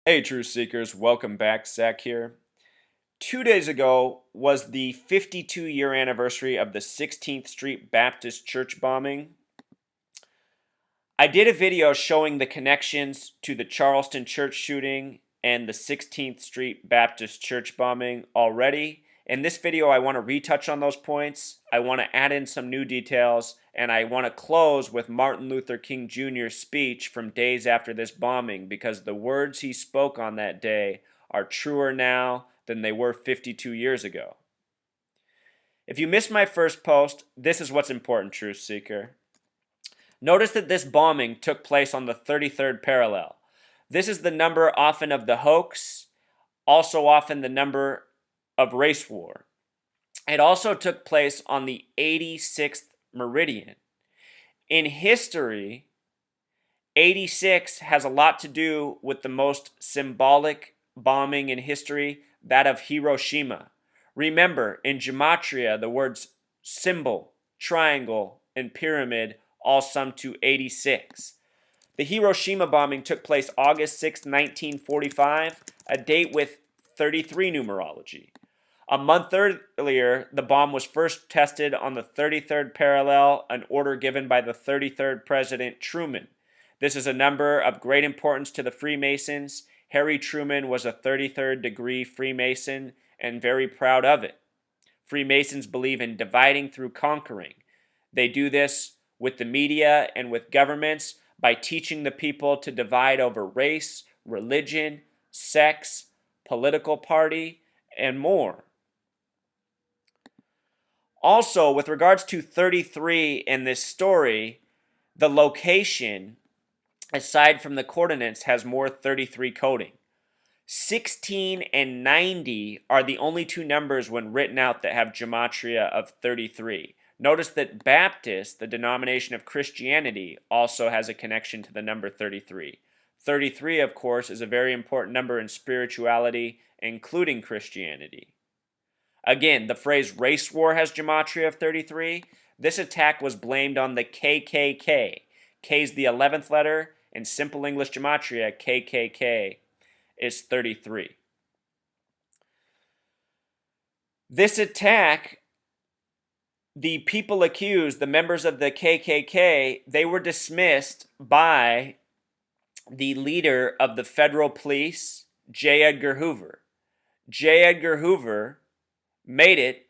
Hey, Truth Seekers, welcome back. Zach here. 2 days ago was the 52-year anniversary of the 16th Street Baptist Church bombing. I did a video showing the connections to the Charleston church shooting and the 16th Street Baptist Church bombing already. In this video, I want to retouch on those points. I want to add in some new details, and I want to close with Martin Luther King Jr.'s speech from days after this bombing, because the words he spoke on that day are truer now than they were 52 years ago. If you missed my first post, this is what's important, Truth Seeker. Notice that this bombing took place on the 33rd parallel. This is the number often of the hoax, also often the number of race war. It also took place on the 86th meridian. In history, 86 has a lot to do with the most symbolic bombing in history, that of Hiroshima. Remember, in gematria, the words symbol, triangle, and pyramid all sum to 86. The Hiroshima bombing took place August 6, 1945, a date with 33 numerology. A month earlier, the bomb was first tested on the 33rd parallel, an order given by the 33rd President Truman. This is a number of great importance to the Freemasons. Harry Truman was a 33rd degree Freemason and very proud of it. Freemasons believe in dividing through conquering. They do this with the media and with governments by teaching the people to divide over race, religion, sex, political party, and more. Also, with regards to 33 in this story, the location, aside from the coordinates, has more 33 coding. 16 and 90 are the only two numbers when written out that have gematria of 33. Notice that Baptist, the denomination of Christianity, also has a connection to the number 33. 33, of course, is a very important number in spirituality, including Christianity. Again, the phrase race war has gematria of 33. This attack was blamed on the KKK. K is the 11th letter. In simple English gematria, KKK is 33. This attack, the people accused, the members of the KKK, they were dismissed by the leader of the federal police, J. Edgar Hoover. J. Edgar Hoover made it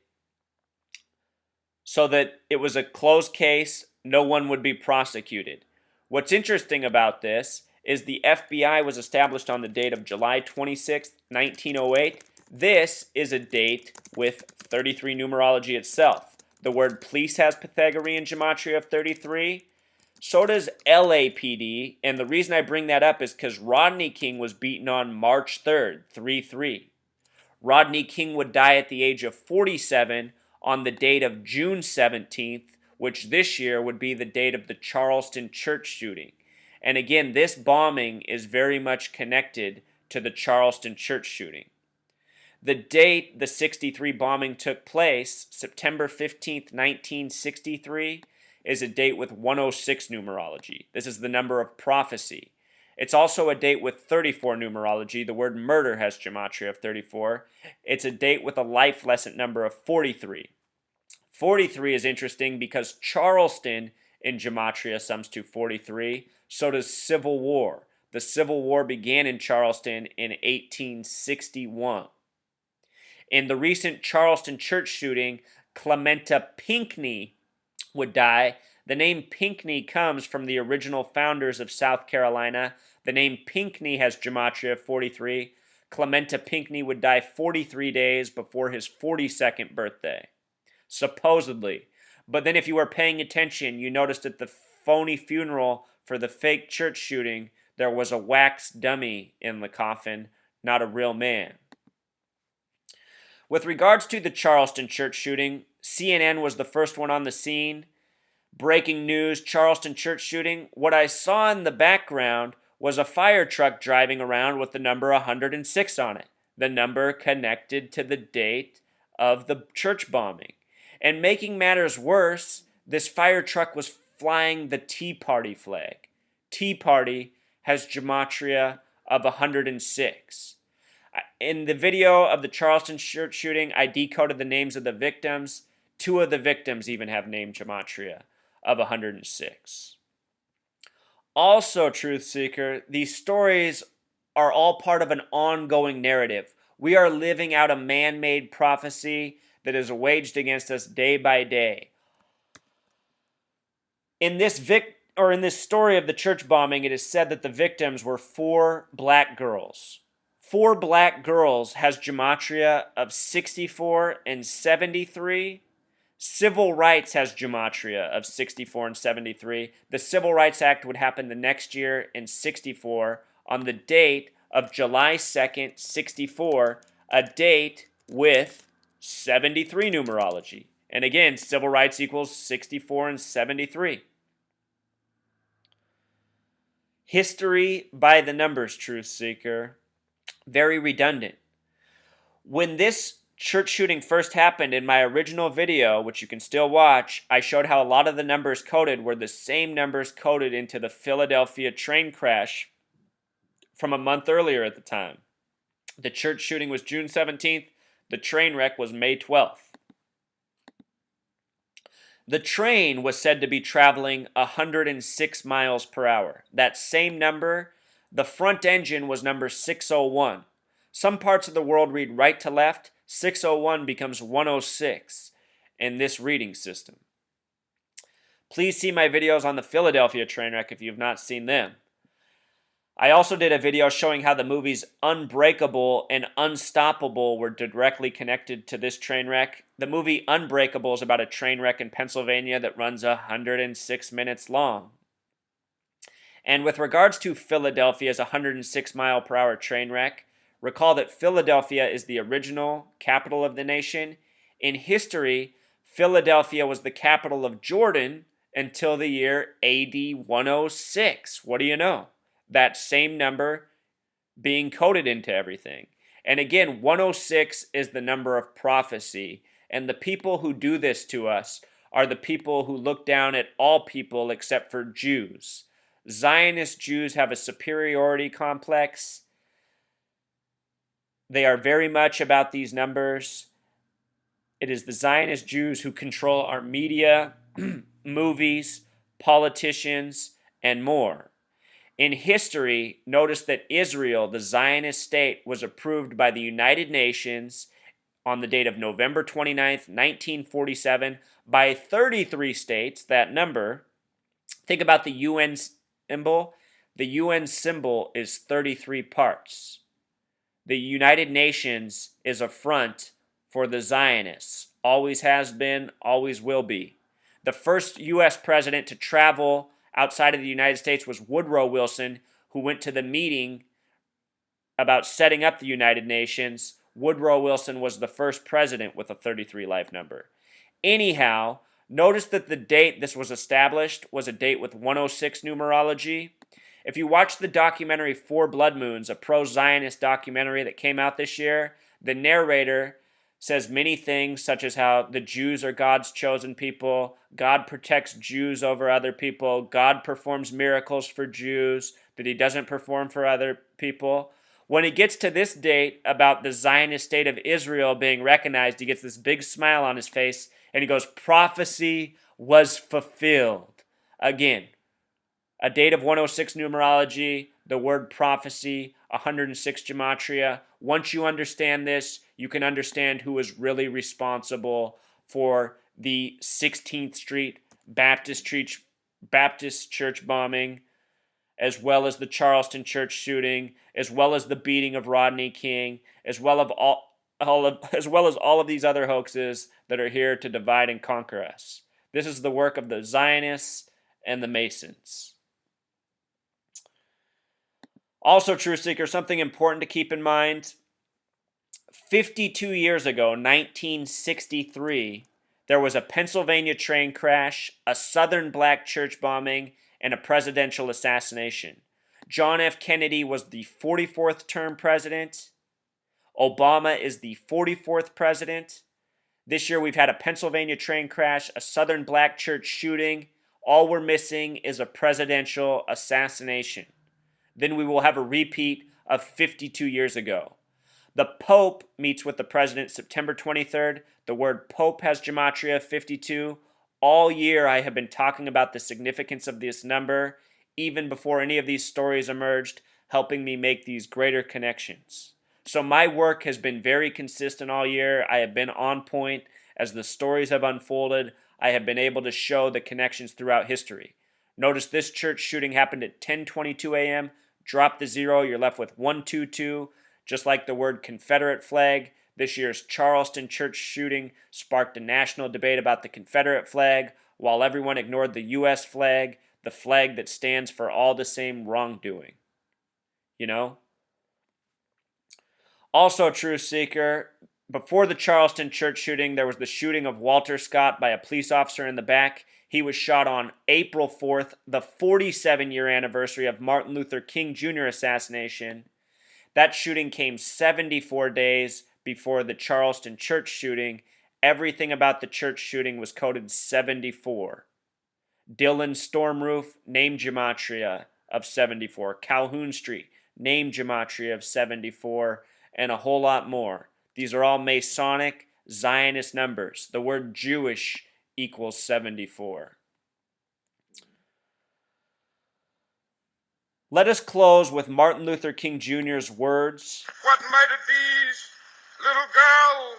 so that it was a closed case, no one would be prosecuted. What's interesting about this is the FBI was established on the date of July 26, 1908. This is a date with 33 numerology itself. The word police has Pythagorean gematria of 33. So does LAPD, and the reason I bring that up is because Rodney King was beaten on March 3rd, 3-3. Rodney King would die at the age of 47 on the date of June 17th, which this year would be the date of the Charleston church shooting. And again, this bombing is very much connected to the Charleston church shooting. The date the 63 bombing took place, September 15th, 1963, is a date with 106 numerology. This is the number of prophecy. It's also a date with 34 numerology. The word murder has gematria of 34. It's a date with a life lesson number of 43. 43 is interesting because Charleston in gematria sums to 43. So does Civil War. The Civil War began in Charleston in 1861. In the recent Charleston church shooting, Clementa Pinckney would die. The name Pinckney comes from the original founders of South Carolina. The name Pinckney has gematria of 43. Clementa Pinckney would die 43 days before his 42nd birthday, supposedly. But then if you were paying attention, you noticed at the phony funeral for the fake church shooting, there was a wax dummy in the coffin, not a real man. With regards to the Charleston church shooting, CNN was the first one on the scene. Breaking news, Charleston church shooting. What I saw in the background was a fire truck driving around with the number 106 on it, the number connected to the date of the church bombing. And making matters worse, this fire truck was flying the Tea Party flag. Tea Party has gematria of 106. In the video of the Charleston church shooting, I decoded the names of the victims. 2 of the victims even have name gematria of 106. Also, truth seeker, these stories are all part of an ongoing narrative. We are living out a man-made prophecy that is waged against us day by day. In this story of the church bombing, it is said that the victims were 4 black girls. 4 black girls has gematria of 64 and 73. Civil rights has gematria of 64 and 73. The Civil Rights Act would happen the next year in 64 on the date of July 2nd, 64, a date with 73 numerology. And again, civil rights equals 64 and 73. History by the numbers, truth seeker. Very redundant. When this church shooting first happened, in my original video, which you can still watch, I showed how a lot of the numbers coded were the same numbers coded into the Philadelphia train crash from a month earlier at the time. The church shooting was June 17th. The train wreck was May 12th. The train was said to be traveling 106 miles per hour. That same number, the front engine was number 601. Some parts of the world read right to left. 601 becomes 106 in this reading system. Please see my videos on the Philadelphia train wreck if you have not seen them. I also did a video showing how the movies Unbreakable and Unstoppable were directly connected to this train wreck. The movie Unbreakable is about a train wreck in Pennsylvania that runs 106 minutes long. And with regards to Philadelphia's 106 mile per hour train wreck, recall that Philadelphia is the original capital of the nation. In history, Philadelphia was the capital of Jordan until the year AD 106. What do you know? That same number being coded into everything. And again, 106 is the number of prophecy. And the people who do this to us are the people who look down at all people except for Jews. Zionist Jews have a superiority complex. They are very much about these numbers. It is the Zionist Jews who control our media, movies, politicians, and more. In history, notice that Israel, the Zionist state, was approved by the United Nations on the date of November 29th, 1947, by 33 states. That number, think about the UN symbol. The UN symbol is 33 parts. The United Nations is a front for the Zionists. Always has been, always will be. The first U.S. president to travel outside of the United States was Woodrow Wilson, who went to the meeting about setting up the United Nations. Woodrow Wilson was the first president with a 33 life number. Anyhow, notice that the date this was established was a date with 106 numerology. If you watch the documentary Four Blood Moons, a pro-Zionist documentary that came out this year, the narrator says many things, such as how the Jews are God's chosen people, God protects Jews over other people, God performs miracles for Jews that he doesn't perform for other people. When he gets to this date about the Zionist state of Israel being recognized, he gets this big smile on his face, and he goes, prophecy was fulfilled. Again, a date of 106 numerology, the word prophecy, 106 gematria. Once you understand this, you can understand who is really responsible for the 16th Street Baptist church bombing, as well as the Charleston church shooting, as well as the beating of Rodney King, as well as all of these other hoaxes that are here to divide and conquer us. This is the work of the Zionists and the Masons. Also, Truth Seeker, something important to keep in mind. 52 years ago, 1963, there was a Pennsylvania train crash, a Southern black church bombing, and a presidential assassination. John F. Kennedy was the 44th term president. Obama is the 44th president. This year we've had a Pennsylvania train crash, a Southern black church shooting. All we're missing is a presidential assassination. Then we will have a repeat of 52 years ago. The Pope meets with the President September 23rd. The word Pope has gematria of 52. All year I have been talking about the significance of this number, even before any of these stories emerged, helping me make these greater connections. So my work has been very consistent all year. I have been on point. As the stories have unfolded, I have been able to show the connections throughout history. Notice this church shooting happened at 10:22 a.m. Drop the 0, you're left with 122. Just like the word Confederate flag, this year's Charleston church shooting sparked a national debate about the Confederate flag, while everyone ignored the U.S. flag, the flag that stands for all the same wrongdoing. You know? Also, Truth Seeker, before the Charleston church shooting, there was the shooting of Walter Scott by a police officer in the back. He was shot on April 4th, the 47-year anniversary of Martin Luther King Jr. assassination. That shooting came 74 days before the Charleston church shooting. Everything about the church shooting was coded 74. Dillon Stormroof, name gematria of 74. Calhoun Street, name gematria of 74. And a whole lot more. These are all Masonic, Zionist numbers. The word Jewish equals 74. Let us close with Martin Luther King Jr.'s words. What murdered these little girls?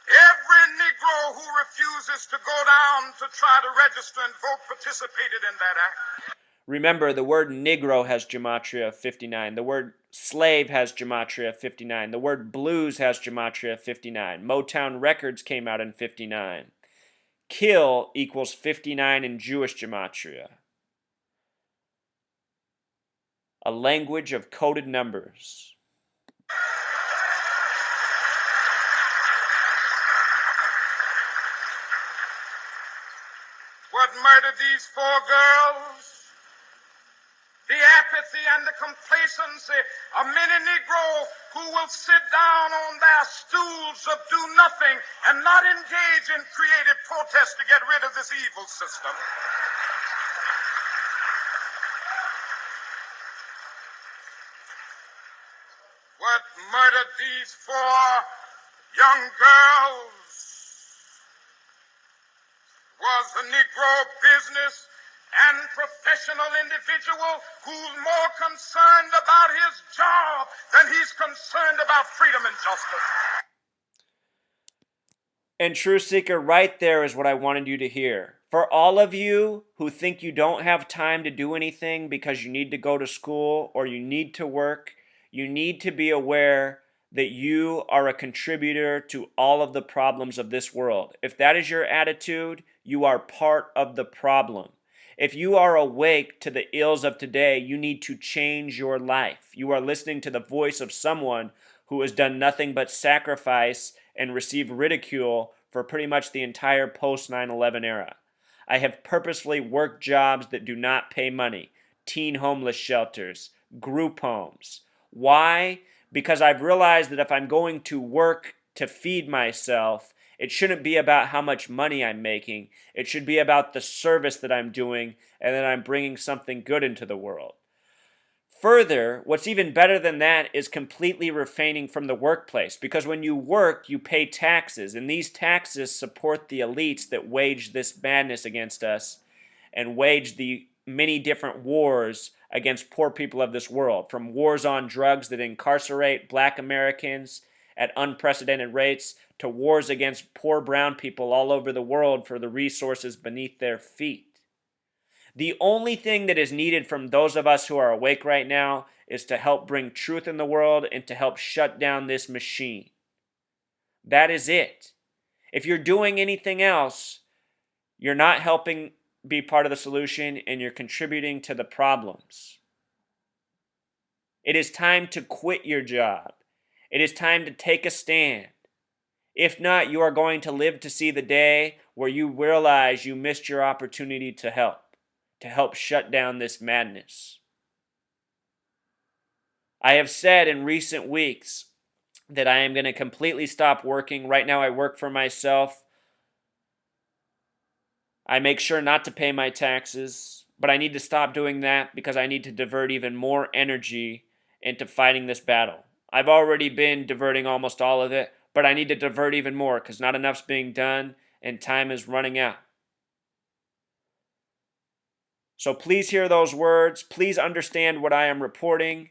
Every Negro who refuses to go down to try to register and vote participated in that act. Remember, the word Negro has gematria of 59. The word slave has gematria of 59. The word blues has gematria of 59. Motown Records came out in 59. Kill equals 59 in Jewish gematria. A language of coded numbers. What murdered these 4 girls? The apathy and the complacency of many Negroes who will sit down on their stools of do nothing and not engage in creative protest to get rid of this evil system. What murdered these 4 young girls was the Negro business and professional individual who's more concerned about his job than he's concerned about freedom and justice. And True Seeker, right there is what I wanted you to hear. For all of you who think you don't have time to do anything because you need to go to school or you need to work, you need to be aware that you are a contributor to all of the problems of this world. If that is your attitude, you are part of the problem. If you are awake to the ills of today, you need to change your life. You are listening to the voice of someone who has done nothing but sacrifice and receive ridicule for pretty much the entire post 9/11 era. I have purposefully worked jobs that do not pay money, teen homeless shelters, group homes. Why? Because I've realized that if I'm going to work to feed myself, it shouldn't be about how much money I'm making. It should be about the service that I'm doing and that I'm bringing something good into the world. Further, what's even better than that is completely refraining from the workplace, because when you work, you pay taxes, and these taxes support the elites that wage this madness against us and wage the many different wars against poor people of this world, from wars on drugs that incarcerate Black Americans at unprecedented rates to wars against poor brown people all over the world for the resources beneath their feet. The only thing that is needed from those of us who are awake right now is to help bring truth in the world and to help shut down this machine. That is it. If you're doing anything else, you're not helping be part of the solution and you're contributing to the problems. It is time to quit your job. It is time to take a stand. If not, you are going to live to see the day where you realize you missed your opportunity to help shut down this madness. I have said in recent weeks that I am going to completely stop working. Right now I work for myself. I make sure not to pay my taxes, but I need to stop doing that because I need to divert even more energy into fighting this battle. I've already been diverting almost all of it, but I need to divert even more because not enough's being done and time is running out. So please hear those words. Please understand what I am reporting.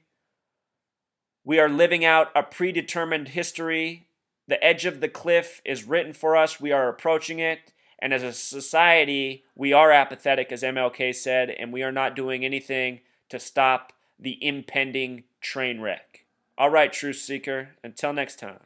We are living out a predetermined history. The edge of the cliff is written for us. We are approaching it. And as a society, we are apathetic, as MLK said, and we are not doing anything to stop the impending train wreck. All right, truth seeker, until next time.